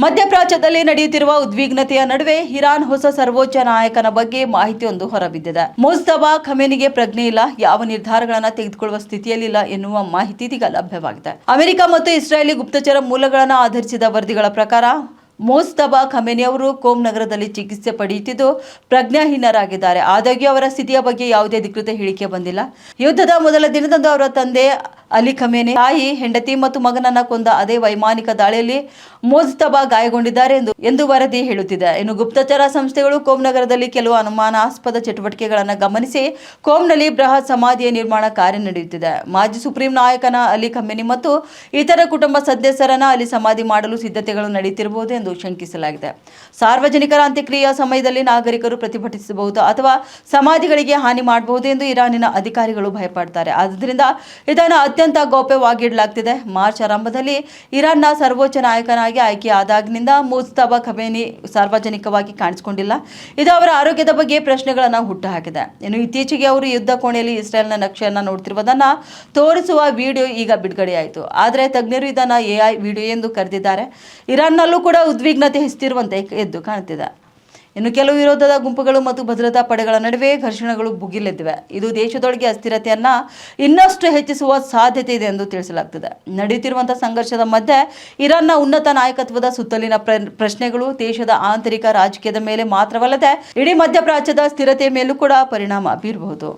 ಮಧ್ಯಪ್ರಾಚ್ಯದಲ್ಲಿ ನಡೆಯುತ್ತಿರುವ ಉದ್ವಿಗ್ನತೆಯ ನಡುವೆ ಇರಾನ್ ಹೊಸ ಸರ್ವೋಚ್ಚ ನಾಯಕನ ಬಗ್ಗೆ ಮಾಹಿತಿಯೊಂದು ಹೊರಬಿದ್ದಿದೆ. ಮುಜ್ತಬಾ ಖಮೇನಿಗೆ ಪ್ರಜ್ಞೆ ಇಲ್ಲ, ಯಾವ ನಿರ್ಧಾರಗಳನ್ನು ತೆಗೆದುಕೊಳ್ಳುವ ಸ್ಥಿತಿಯಲ್ಲಿಲ್ಲ ಎನ್ನುವ ಮಾಹಿತಿ ಇದೀಗ ಲಭ್ಯವಾಗಿದೆ. ಅಮೆರಿಕ ಮತ್ತು ಇಸ್ರಾಯೇಲಿ ಗುಪ್ತಚರ ಮೂಲಗಳನ್ನು ಆಧರಿಸಿದ ವರದಿಗಳ ಪ್ರಕಾರ ಮುಜ್ತಬಾ ಖಮೇನಿ ಅವರು ಕೋಮ್ ನಗರದಲ್ಲಿ ಚಿಕಿತ್ಸೆ ಪಡೆಯುತ್ತಿದ್ದು ಪ್ರಜ್ಞಾಹೀನರಾಗಿದ್ದಾರೆ. ಆದಾಗ್ಯೂ ಅವರ ಸ್ಥಿತಿಯ ಬಗ್ಗೆ ಯಾವುದೇ ಅಧಿಕೃತ ಹೇಳಿಕೆ ಬಂದಿಲ್ಲ. ಯುದ್ಧದ ಮೊದಲ ದಿನದಂದು ಅವರ ತಂದೆ ಅಲಿ ಖಮೇನಿ, ತಾಯಿ, ಹೆಂಡತಿ ಮತ್ತು ಮಗನನ್ನ ಕೊಂದ ಅದೇ ವೈಮಾನಿಕ ದಾಳಿಯಲ್ಲಿ ಮುಜ್ತಬಾ ಗಾಯಗೊಂಡಿದ್ದಾರೆ ಎಂದು ವರದಿ ಹೇಳುತ್ತಿದೆ. ಇನ್ನು ಗುಪ್ತಚರ ಸಂಸ್ಥೆಗಳು ಕೋಮ್ ನಗರದಲ್ಲಿ ಕೆಲವು ಅನುಮಾನಾಸ್ಪದ ಚಟುವಟಿಕೆಗಳನ್ನು ಗಮನಿಸಿ ಕೋಮ್ನಲ್ಲಿ ಬೃಹತ್ ಸಮಾಧಿಯ ನಿರ್ಮಾಣ ಕಾರ್ಯ ನಡೆಯುತ್ತಿದೆ. ಮಾಜಿ ಸುಪ್ರೀಂ ನಾಯಕನ ಅಲಿ ಖಮೇನಿ ಮತ್ತು ಇತರ ಕುಟುಂಬ ಸದಸ್ಯರನ್ನ ಅಲ್ಲಿ ಸಮಾಧಿ ಮಾಡಲು ಸಿದ್ಧತೆಗಳು ನಡೆಯುತ್ತಿರಬಹುದು ಎಂದು ಶಂಕಿಸಲಾಗಿದೆ. ಸಾರ್ವಜನಿಕರ ಅಂತ್ಯಕ್ರಿಯೆಯ ಸಮಯದಲ್ಲಿ ನಾಗರಿಕರು ಪ್ರತಿಭಟಿಸಬಹುದು ಅಥವಾ ಸಮಾಧಿಗಳಿಗೆ ಹಾನಿ ಮಾಡಬಹುದು ಎಂದು ಇರಾನಿನ ಅಧಿಕಾರಿಗಳು ಭಯಪಡ್ತಾರೆ. ಆದ್ದರಿಂದ ಇದನ್ನು ಅತ್ಯಂತ ಗೌಪ್ಯವಾಗಿಡಲಾಗ್ತಿದೆ. ಮಾರ್ಚ್ ಆರಂಭದಲ್ಲಿ ಇರಾನ್ನ ಸರ್ವೋಚ್ಚ ನಾಯಕನಾಗಿ ಆಯ್ಕೆಯಾದಾಗಿನಿಂದ ಮುಜ್ತಬಾ ಖಮೇನಿ ಸಾರ್ವಜನಿಕವಾಗಿ ಕಾಣಿಸಿಕೊಂಡಿಲ್ಲ. ಇದು ಅವರ ಆರೋಗ್ಯದ ಬಗ್ಗೆ ಪ್ರಶ್ನೆಗಳನ್ನು ಹುಟ್ಟುಹಾಕಿದೆ. ಇನ್ನು ಇತ್ತೀಚೆಗೆ ಅವರು ಯುದ್ಧ ಕೋಣೆಯಲ್ಲಿ ಇಸ್ರೇಲ್ನ ನಕ್ಷೆಯನ್ನು ನೋಡುತ್ತಿರುವುದನ್ನು ತೋರಿಸುವ ವಿಡಿಯೋ ಈಗ ಬಿಡುಗಡೆಯಾಯಿತು. ಆದರೆ ತಜ್ಞರು ಇದನ್ನು ಎಐ ವಿಡಿಯೋ ಎಂದು ಕರೆದಿದ್ದಾರೆ. ಇರಾನ್ನಲ್ಲೂ ಕೂಡ ಉದ್ವಿಗ್ನತೆ ಹೆಚ್ಚುತ್ತಿರುವಂತೆ ಎದ್ದು ಕಾಣುತ್ತಿದೆ. ಇನ್ನು ಕೆಲವು ವಿರೋಧದ ಗುಂಪುಗಳು ಮತ್ತು ಭದ್ರತಾ ಪಡೆಗಳ ನಡುವೆ ಘರ್ಷಣೆಗಳು ಭುಗಿಲೆದ್ದಿವೆ. ಇದು ದೇಶದೊಳಗೆ ಅಸ್ಥಿರತೆಯನ್ನ ಇನ್ನಷ್ಟು ಹೆಚ್ಚಿಸುವ ಸಾಧ್ಯತೆ ಇದೆ ಎಂದು ತಿಳಿಸಲಾಗುತ್ತದೆ. ನಡೆಯುತ್ತಿರುವಂತಹ ಸಂಘರ್ಷದ ಮಧ್ಯೆ ಇರಾನ್ನ ಉನ್ನತ ನಾಯಕತ್ವದ ಸುತ್ತಲಿನ ಪ್ರಶ್ನೆಗಳು ದೇಶದ ಆಂತರಿಕ ರಾಜಕೀಯದ ಮೇಲೆ ಮಾತ್ರವಲ್ಲದೆ ಇಡೀ ಮಧ್ಯಪ್ರಾಚ್ಯದ ಸ್ಥಿರತೆಯ ಮೇಲೂ ಕೂಡ ಪರಿಣಾಮ ಬೀರಬಹುದು.